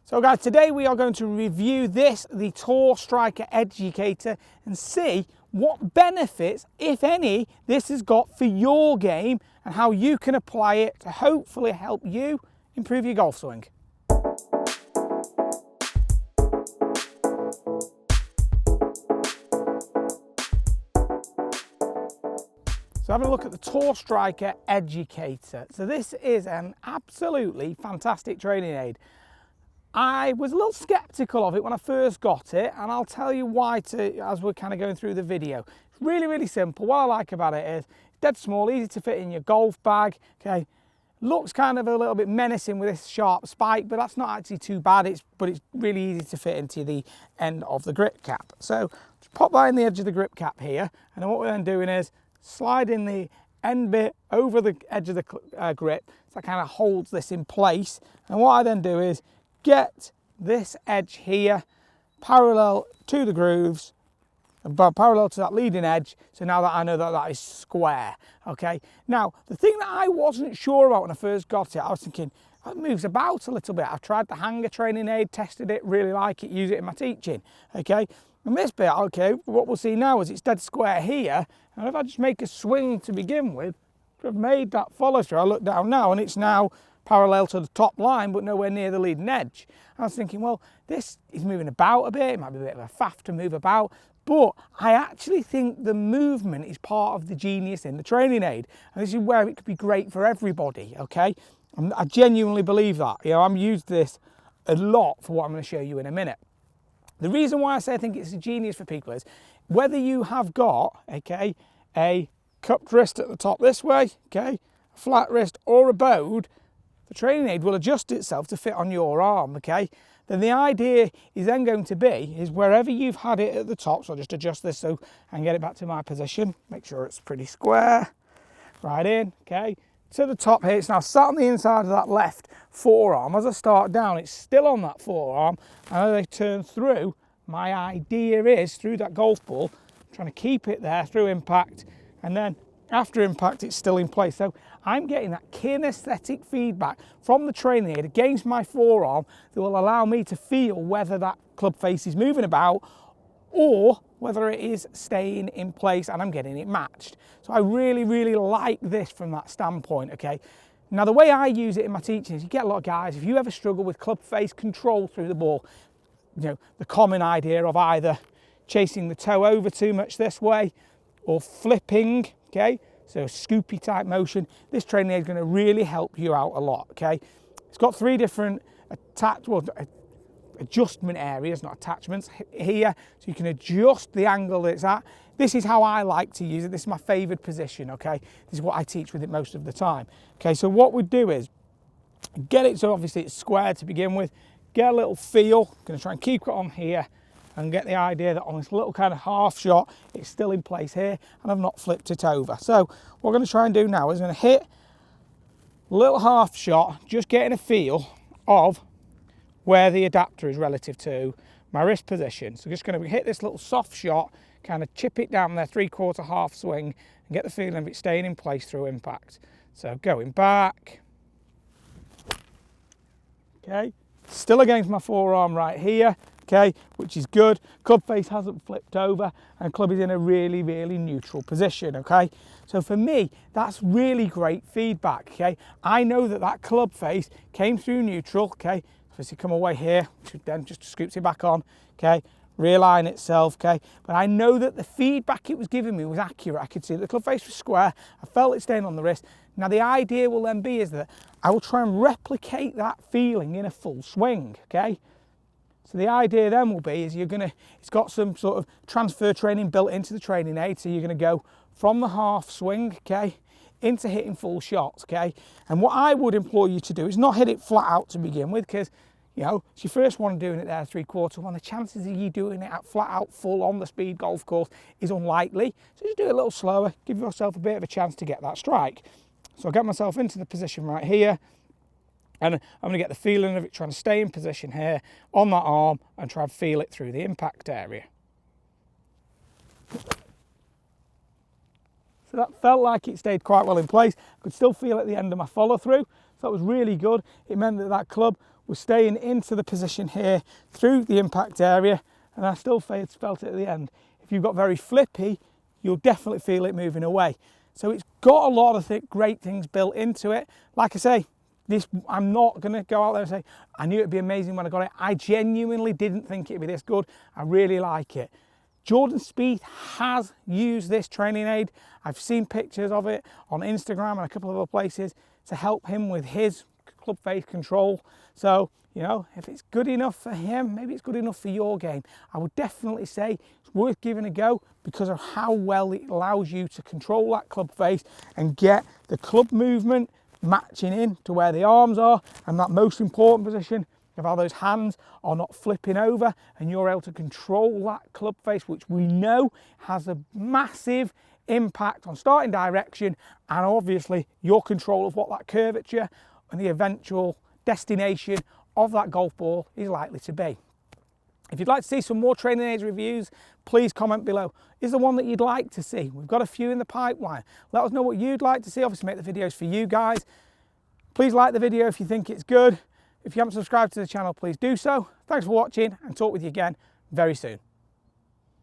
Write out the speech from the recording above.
So guys, today we are going to review the Tour Striker Educator, and see what benefits, if any, this has got for your game and how you can apply it to hopefully help you improve your golf swing. So having a look at the Tour Striker Educator. So this is an absolutely fantastic training aid. I was a little skeptical of it when I first got it, and I'll tell you why as we're kind of going through the video. It's really, really simple. What I like about it is it's dead small, easy to fit in your golf bag, okay? Looks kind of a little bit menacing with this sharp spike, but that's not actually too bad. But it's really easy to fit into the end of the grip cap. So just pop that in the edge of the grip cap here, and then what we're then doing is sliding the end bit over the edge of the grip, so that kind of holds this in place. And what I then do is get this edge here parallel to the grooves, parallel to that leading edge, so now that I know that that is square. Okay, now the thing that I wasn't sure about when I first got it, I was thinking it moves about a little bit. I've tried the hanger training aid, tested it, really like it, use it in my teaching. Okay, and this bit, okay, what we'll see now is it's dead square here, and if I just make a swing to begin with, I've made that follow through. I look down now and it's now parallel to the top line, but nowhere near the leading edge. I was thinking, well, this is moving about a bit. It might be a bit of a faff to move about, but I actually think the movement is part of the genius in the training aid. And this is where it could be great for everybody, okay? I genuinely believe that. You know, I've used this a lot for what I'm going to show you in a minute. The reason why I say I think it's a genius for people is whether you have got, okay, a cupped wrist at the top this way, okay, a flat wrist or a bowed, the training aid will adjust itself to fit on your arm, okay? Then the idea is then going to be, is wherever you've had it at the top, so I'll just adjust this so I can get it back to my position, make sure it's pretty square, right in, okay? To the top here, it's now sat on the inside of that left forearm. As I start down, it's still on that forearm, and as I turn through, my idea is, through that golf ball, I'm trying to keep it there through impact, and then after impact, it's still in place. So I'm getting that kinesthetic feedback from the training aid against my forearm that will allow me to feel whether that club face is moving about or whether it is staying in place and I'm getting it matched. So I really, really like this from that standpoint, okay? Now, the way I use it in my teaching is you get a lot of guys, if you ever struggle with club face control through the ball, you know, the common idea of either chasing the toe over too much this way or flipping, okay, so scoopy type motion, this training aid is going to really help you out a lot, okay? It's got three different adjustment areas, not attachments, here, so you can adjust the angle that it's at. This is how I like to use it. This is my favoured position, okay? This is what I teach with it most of the time. Okay, so what we do is get it, so obviously it's square to begin with, get a little feel, I'm going to try and keep it on here, and get the idea that on this little kind of half shot, it's still in place here, and I've not flipped it over. So what I'm going to try and do now is I'm going to hit a little half shot, just getting a feel of where the adapter is relative to my wrist position. So just going to hit this little soft shot, kind of chip it down there, 3/4 half swing, and get the feeling of it staying in place through impact. So going back, okay, still against my forearm right here, okay, which is good. Club face hasn't flipped over and club is in a really, really neutral position, okay? So for me, that's really great feedback, okay? I know that that club face came through neutral, okay? So as you come away here, then just scoops it back on, okay? Realign itself, okay? But I know that the feedback it was giving me was accurate. I could see that the club face was square. I felt it staying on the wrist. Now the idea will then be is that I will try and replicate that feeling in a full swing, okay? So the idea then will be is it's got some sort of transfer training built into the training aid. So you're going to go from the half swing, okay, into hitting full shots, okay? And what I would implore you to do is not hit it flat out to begin with, because, you know, it's your first one doing it there 3/4 one. The chances of you doing it at flat out full on the speed golf course is unlikely. So just do it a little slower, give yourself a bit of a chance to get that strike. So I'll get myself into the position right here, and I'm going to get the feeling of it trying to stay in position here on that arm and try and feel it through the impact area. So that felt like it stayed quite well in place. I could still feel at the end of my follow through. So that was really good. It meant that that club was staying into the position here through the impact area, and I still felt it at the end. If you've got very flippy, you'll definitely feel it moving away. So it's got a lot of great things built into it. Like I say, I'm not going to go out there and say, I knew it'd be amazing when I got it. I genuinely didn't think it'd be this good. I really like it. Jordan Spieth has used this training aid. I've seen pictures of it on Instagram and a couple of other places to help him with his club face control. So, you know, if it's good enough for him, maybe it's good enough for your game. I would definitely say it's worth giving a go because of how well it allows you to control that club face and get the club movement matching in to where the arms are, and that most important position of how those hands are not flipping over, and you're able to control that club face, which we know has a massive impact on starting direction and obviously your control of what that curvature and the eventual destination of that golf ball is likely to be. If you'd like to see some more training aids reviews, please comment below. Is there one that you'd like to see? We've got a few in the pipeline. Let us know what you'd like to see. Obviously make the videos for you guys. Please like the video if you think it's good. If you haven't subscribed to the channel, please do so. Thanks for watching, and talk with you again very soon.